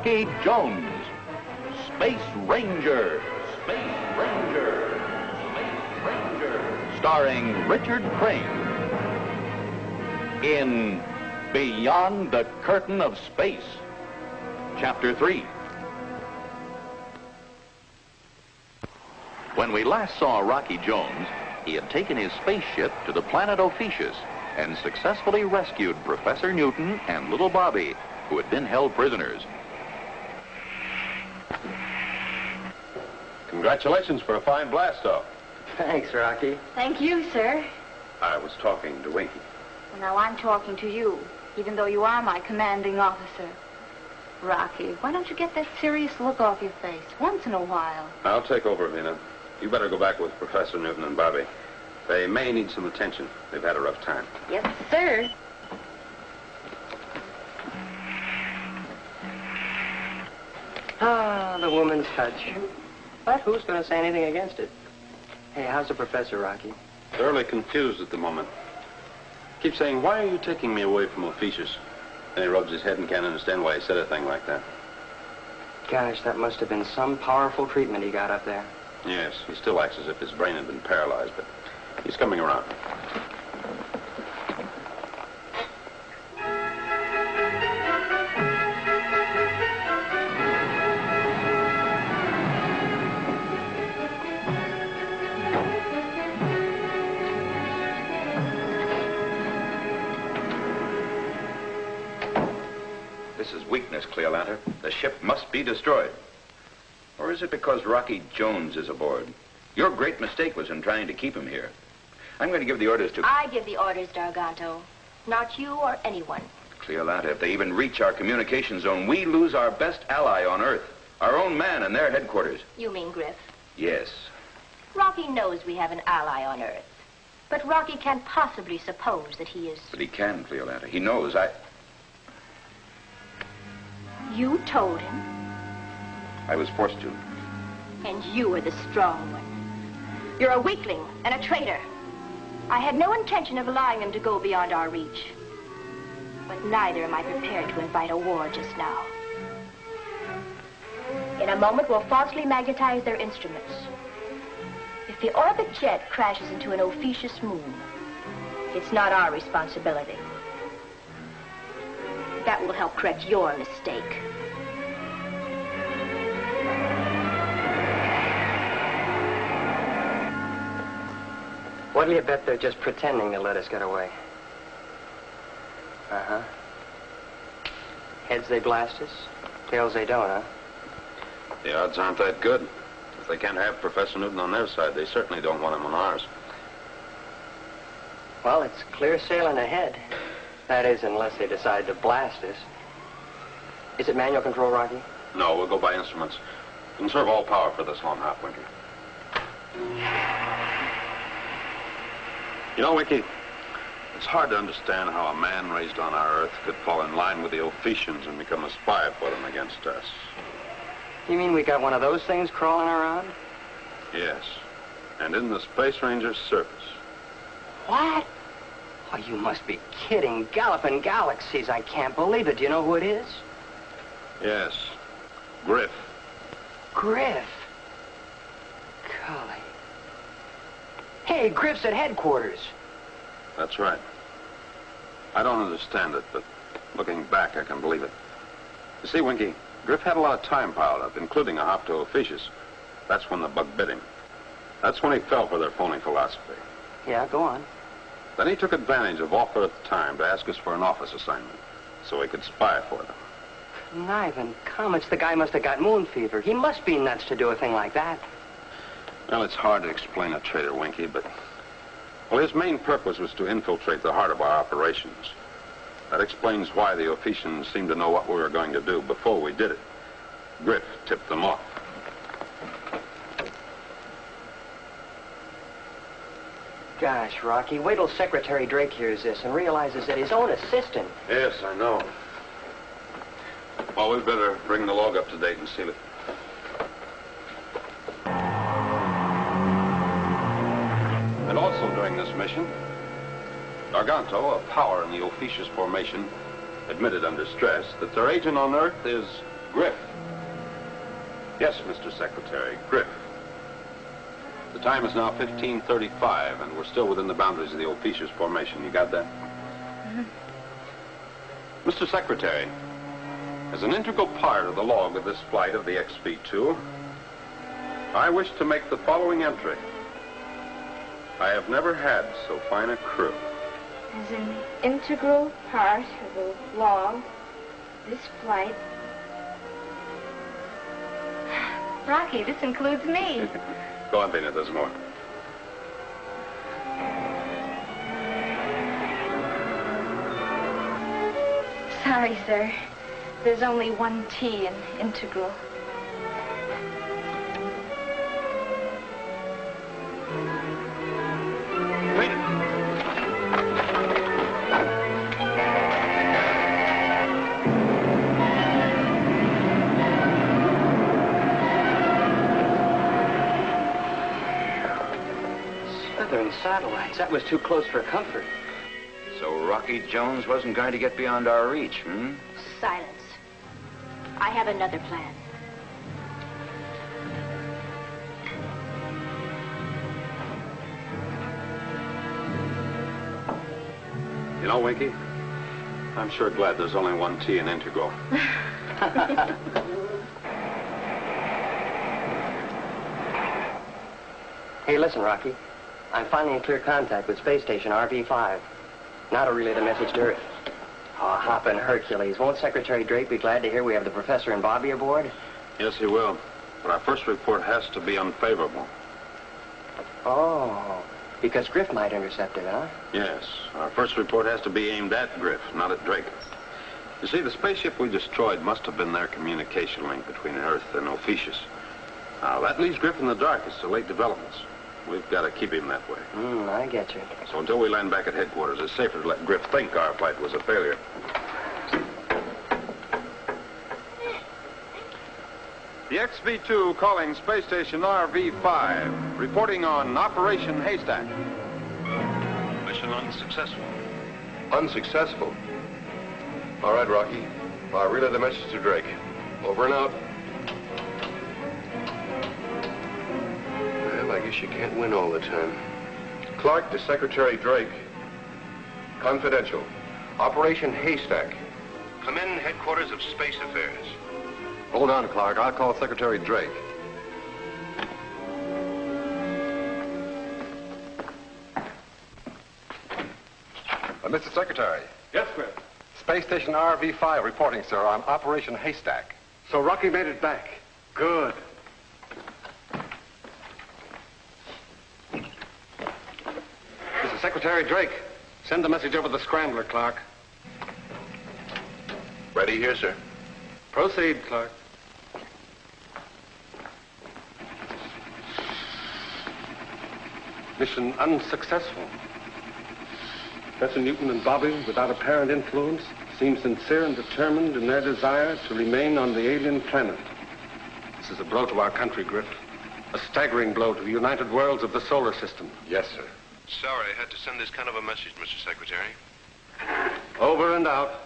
Rocky Jones, Space Ranger, Space Ranger, Space Ranger, starring Richard Crane in Beyond the Curtain of Space, Chapter 3. When we last saw Rocky Jones, he had taken his spaceship to the planet Ophiuchus and successfully rescued Professor Newton and little Bobby, who had been held prisoners. Congratulations for a fine blast-off. Thanks, Rocky. Thank you, sir. I was talking to Winky. Well, now I'm talking to you, even though you are my commanding officer. Rocky, why don't you get that serious look off your face once in a while? I'll take over, Vina. You better go back with Professor Newton and Bobby. They may need some attention. They've had a rough time. Yes, sir. Ah, the woman's touch. But who's going to say anything against it? Hey, how's the professor, Rocky? Thoroughly confused at the moment. Keeps saying, why are you taking me away from Ophiuchus? And he rubs his head and can't understand why he said a thing like that. Gosh, that must have been some powerful treatment he got up there. Yes, he still acts as if his brain had been paralyzed, but he's coming around. This is weakness, Cleolanta. The ship must be destroyed. Or is it because Rocky Jones is aboard? Your great mistake was in trying to keep him here. I'm going to give the orders to... I give the orders, Darganto. Not you or anyone. Cleolanta, if they even reach our communication zone, we lose our best ally on Earth. Our own man and their headquarters. You mean Griff? Yes. Rocky knows we have an ally on Earth. But Rocky can't possibly suppose that he is... But he can, Cleolanta. He knows You told him? I was forced to. And you were the strong one. You're a weakling and a traitor. I had no intention of allowing them to go beyond our reach. But neither am I prepared to invite a war just now. In a moment, we'll falsely magnetize their instruments. If the orbit jet crashes into an Ophiuchus moon, it's not our responsibility. That will help correct your mistake. What'll you bet they're just pretending to let us get away? Uh-huh. Heads they blast us, tails they don't, huh? The odds aren't that good. If they can't have Professor Newton on their side, they certainly don't want him on ours. Well, it's clear sailing ahead. That is, unless they decide to blast us. Is it manual control, Rocky? No, we'll go by instruments. Conserve all power for this long hop, Winky. You know, Winky, it's hard to understand how a man raised on our Earth could fall in line with the Ophiuchians and become a spy for them against us. You mean we got one of those things crawling around? Yes, and in the Space Ranger's service. What? Oh, you must be kidding. Galloping galaxies, I can't believe it. Do you know who it is? Yes, Griff. Griff. Golly. Hey, Griff's at headquarters. That's right. I don't understand it, but looking back, I can believe it. You see, Winky, Griff had a lot of time piled up, including a hop to Ophiuchus. That's when the bug bit him. That's when he fell for their phony philosophy. Yeah, go on. Then he took advantage of off-Earth time to ask us for an office assignment, so he could spy for them. Conniving comets, the guy must have got moon fever. He must be nuts to do a thing like that. Well, it's hard to explain a traitor, Winky, but... Well, his main purpose was to infiltrate the heart of our operations. That explains why the Ophiuchians seemed to know what we were going to do before we did it. Griff tipped them off. Gosh, Rocky, wait till Secretary Drake hears this and realizes that his own assistant... Yes, I know. Well, we'd better bring the log up to date and seal it. And also during this mission, Darganto, a power in the Ophiuchus formation, admitted under stress that their agent on Earth is Griff. Yes, Mr. Secretary, Griff. The time is now 15:35, and we're still within the boundaries of the Ophiuchus Formation. You got that? Mr. Secretary, as an integral part of the log of this flight of the XB2, I wish to make the following entry. I have never had so fine a crew. As an integral part of the log, this flight. Rocky, this includes me. Go on, Vina, there's more. Sorry, sir. There's only one T in integral. Wait. Slithering satellites. That was too close for comfort. So Rocky Jones wasn't going to get beyond our reach, hmm? Silence. I have another plan. You know, Winky, I'm sure glad there's only one T in integral. Hey, listen, Rocky. I'm finally in clear contact with Space Station RV-5. Now to relay the message to Earth. Oh, hoppin' Hercules. Won't Secretary Drake be glad to hear we have the Professor and Bobby aboard? Yes, he will. But our first report has to be unfavorable. Oh, because Griff might intercept it, huh? Yes, our first report has to be aimed at Griff, not at Drake. You see, the spaceship we destroyed must have been their communication link between Earth and Ophiuchus. Now, that leaves Griff in the dark as to late developments. We've got to keep him that way. I get you. So until we land back at headquarters, it's safer to let Griff think our flight was a failure. The XB2 calling Space Station RV-5, reporting on Operation Haystack. Mission unsuccessful. Unsuccessful? All right, Rocky. I'll relay the message to Drake. Over and out. Well, I guess you can't win all the time. Clark to Secretary Drake. Confidential. Operation Haystack. Come in, headquarters of Space Affairs. Hold on, Clark. I'll call Secretary Drake. Mr. Secretary. Yes, Griff. Space Station RV-5 reporting, sir, on Operation Haystack. So Rocky made it back. Good. This is Secretary Drake. Send the message over the scrambler, Clark. Ready here, sir. Proceed, Clark. Mission unsuccessful. Professor Newton and Bobby, without apparent influence, seem sincere and determined in their desire to remain on the alien planet. This is a blow to our country, Griff. A staggering blow to the united worlds of the solar system. Yes, sir. Sorry I had to send this kind of a message, Mr. Secretary. Over and out.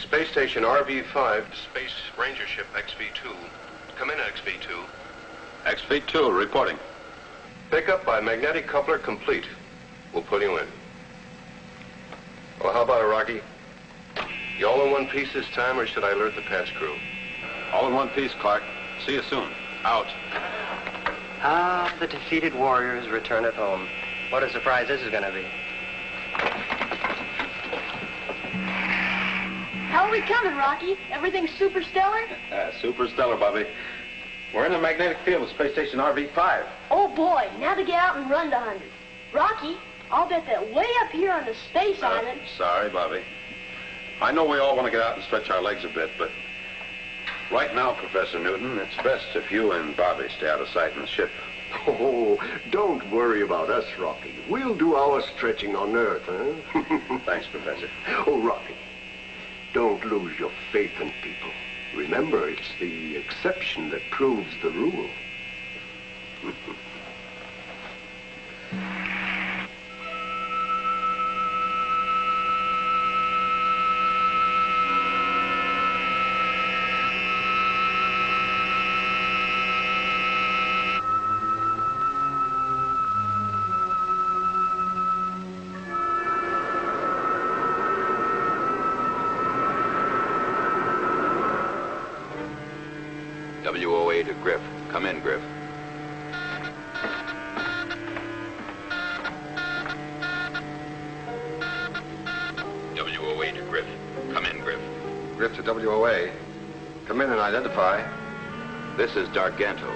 Space Station RV-5, Space Ranger Ship XB2. Come in, XB2. XB2 reporting. Pickup by magnetic coupler complete. We'll pull you in. Well, how about it, Rocky? You all in one piece this time, or should I alert the patch crew? All in one piece, Clark. See you soon. Out. Ah, the defeated warriors return at home. What a surprise this is going to be. How are we coming, Rocky? Everything's super stellar? Super stellar, Bobby. We're in the magnetic field of Space Station RV-5. Oh, boy. Now to get out and run to 100. Rocky, I'll bet that way up here on the space island... Sorry, Bobby. I know we all want to get out and stretch our legs a bit, but right now, Professor Newton, it's best if you and Bobby stay out of sight in the ship. Oh, don't worry about us, Rocky. We'll do our stretching on Earth, huh? Thanks, Professor. Oh, Rocky, don't lose your faith in people. Remember, it's the exception that proves the rule. WOA to Griff. Come in, Griff. WOA to Griff. Come in, Griff. Griff to WOA. Come in and identify. This is Darganto.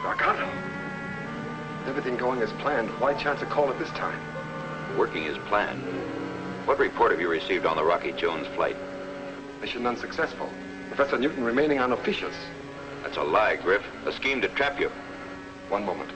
Gargano. Everything going as planned. Why chance a call at this time? Working is planned. What report have you received on the Rocky Jones flight? Mission unsuccessful. Professor Newton remaining unofficious. That's a lie, Griff. A scheme to trap you. One moment.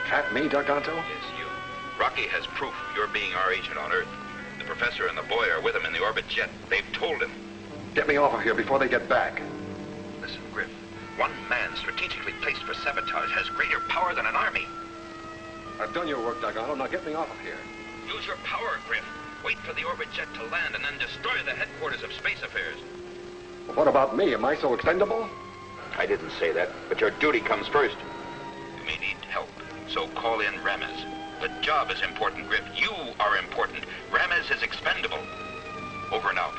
Trap me, Darganto? Yes, you. Rocky has proof of your being our agent on Earth. The professor and the boy are with him in the orbit jet. They've told him. Get me off of here before they get back. Listen, Griff. One man strategically placed for sabotage has greater power than an army. I've done your work, Darganto. Now get me off of here. Use your power, Griff. Wait for the orbit jet to land and then destroy the headquarters of Space Affairs. Well, what about me? Am I so expendable? I didn't say that, but your duty comes first. You may need help, so call in Ramez. The job is important, Griff. You are important. Ramez is expendable. Over and out.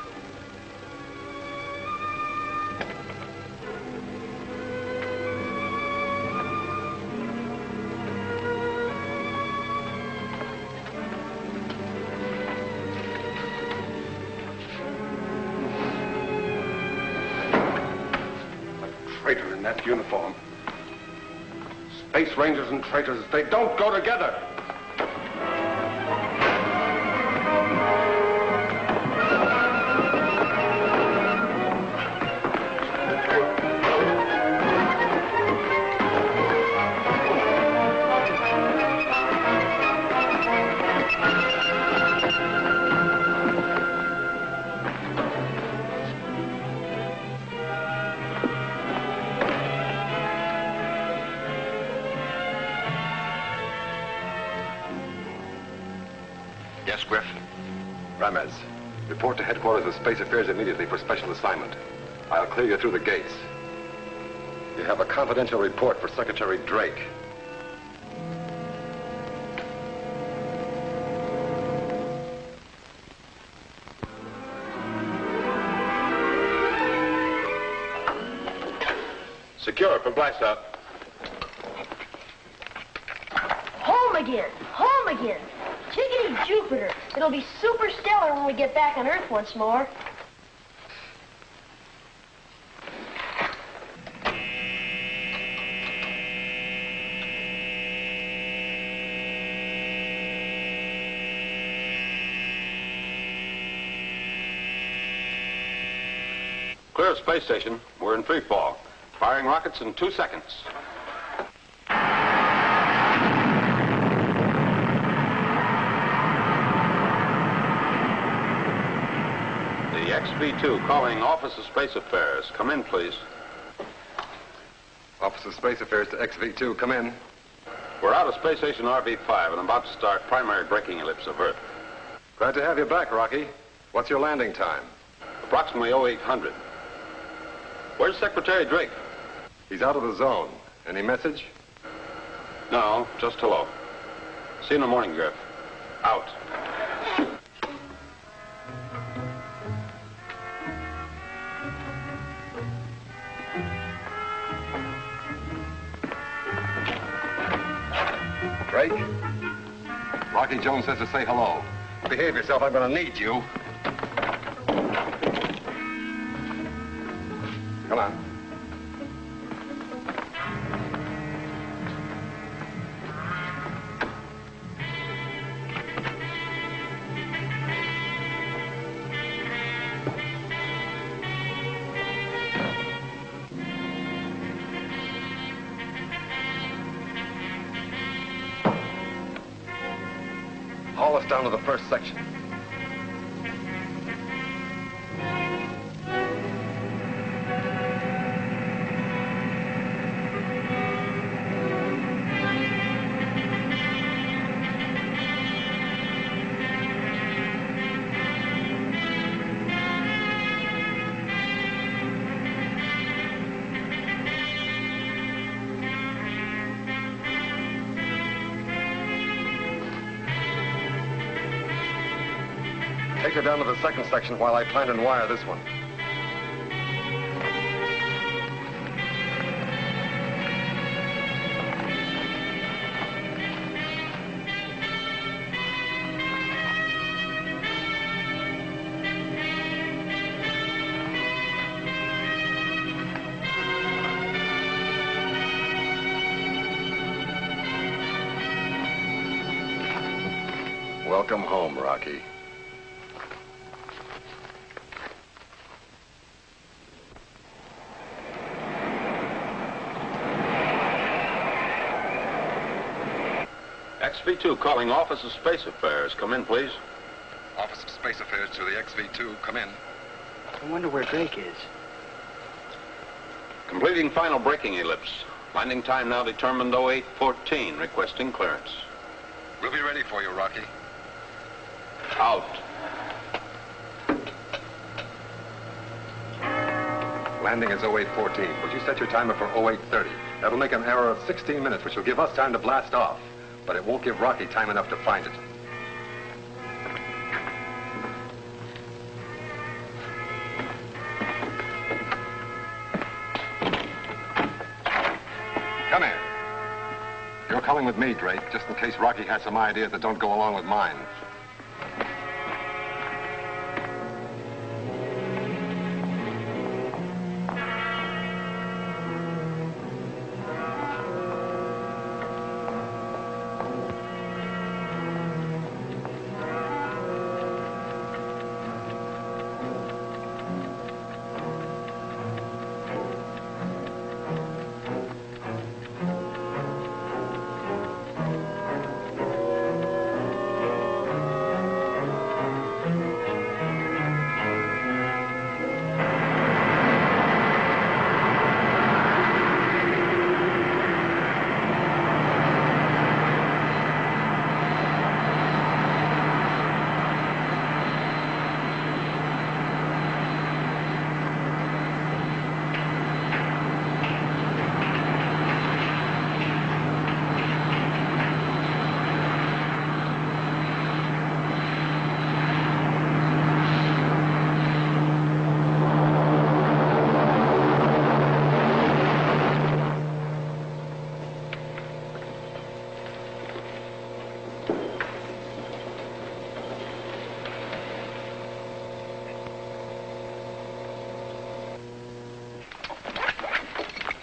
A traitor in that uniform. Space Rangers and traitors, they don't go together. Yes, Griff? Ramez, report to headquarters of Space Affairs immediately for special assignment. I'll clear you through the gates. You have a confidential report for Secretary Drake. Secure for blast out. Home again! Home again! Jiggity Jupiter! It'll be super stellar when we get back on Earth once more. Clear space station. We're in free fall. Firing rockets in 2 seconds. The XV-2 calling Office of Space Affairs. Come in, please. Office of Space Affairs to XV-2. Come in. We're out of Space Station RV-5 and about to start primary braking ellipse of Earth. Glad to have you back, Rocky. What's your landing time? Approximately 0800. Where's Secretary Drake? He's out of the zone. Any message? No, just hello. See you in the morning, Griff. Out. Drake? Rocky Jones says to say hello. Behave yourself, I'm gonna need you. Come on. Haul us down to the first section. Take her down to the second section while I plant and wire this one. Welcome home, Rocky. XV2 calling Office of Space Affairs. Come in, please. Office of Space Affairs to the XV2. Come in. I wonder where Drake is. Completing final braking ellipse. Landing time now determined 0814. Requesting clearance. We'll be ready for you, Rocky. Out. Landing is 0814. Would you set your timer for 0830? That'll make an error of 16 minutes, which will give us time to blast off. But it won't give Rocky time enough to find it. Come here. You're coming with me, Drake, just in case Rocky has some ideas that don't go along with mine.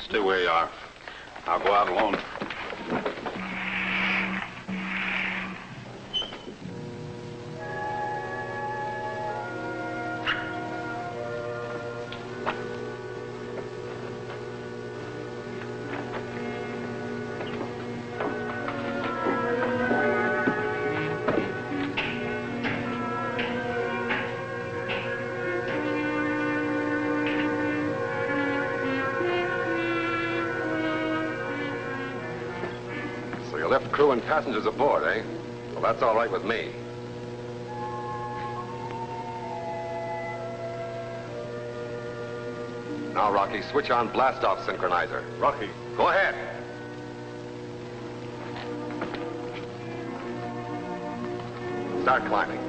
Stay where you are. I'll go out alone. Left crew and passengers aboard, eh? Well, that's all right with me. Now, Rocky, switch on blast-off synchronizer. Rocky, go ahead. Start climbing.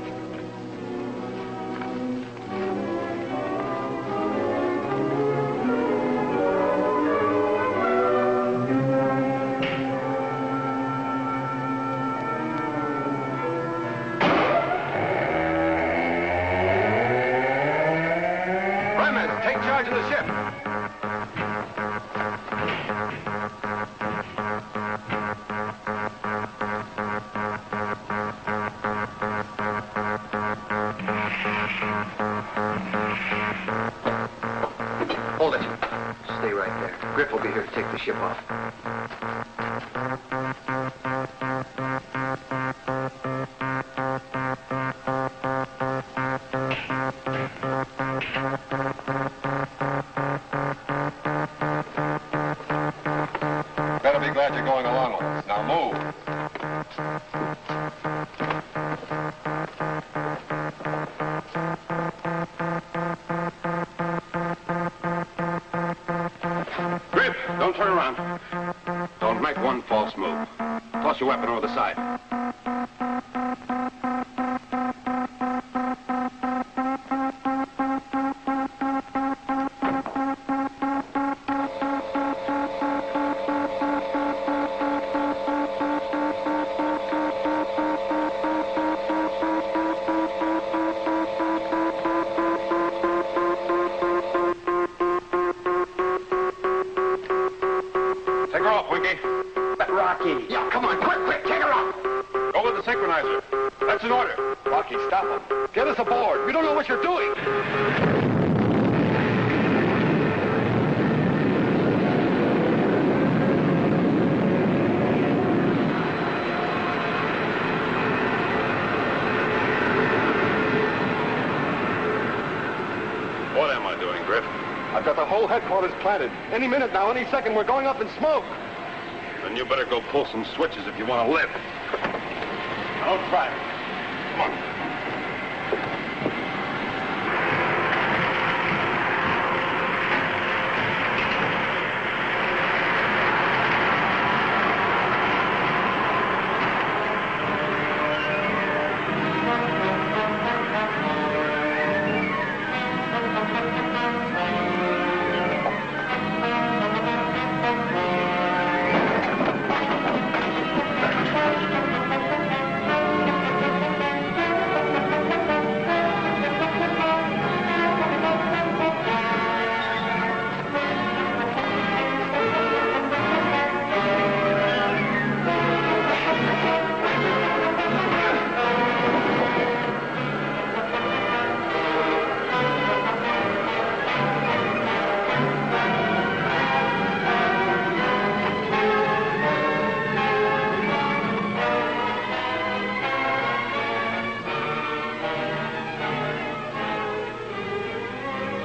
Better be glad you're going along with us. Now move. Grip, don't turn around. Don't make one false move. Toss your weapon over the side. Take her off, Winky. But Rocky. Yeah, come on, quick, take her off. Go with the synchronizer. That's an order. Rocky, stop him. Get us aboard. You don't know what you're doing. What am I doing, Griff? I've got the whole headquarters planted. Any minute now, any second, we're going up in smoke. Then you better go pull some switches if you want to live. Don't try it. Come on.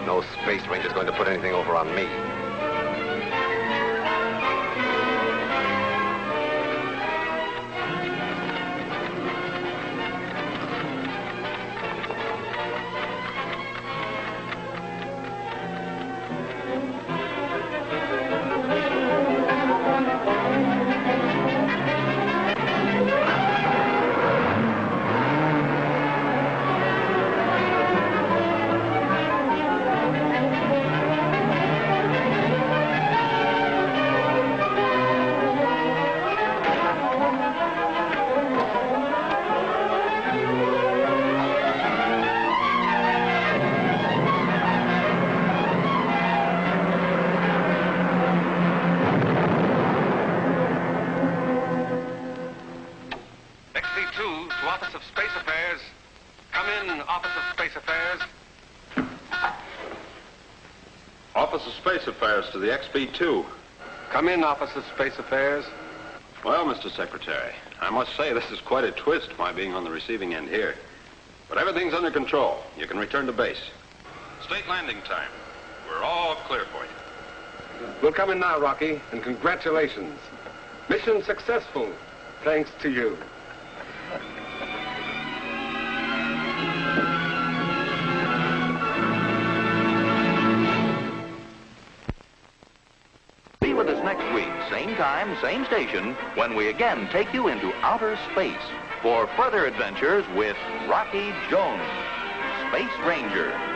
No space ranger's going to put anything over on me. to Office of Space Affairs. Come in, Office of Space Affairs. Office of Space Affairs to the XB2. Come in, Office of Space Affairs. Well, Mr. Secretary, I must say this is quite a twist, my being on the receiving end here. But everything's under control. You can return to base. State landing time. We're all clear for you. We'll come in now, Rocky, and congratulations. Mission successful, thanks to you. Be with us next week, same time, same station, when we again take you into outer space for further adventures with Rocky Jones, Space Ranger.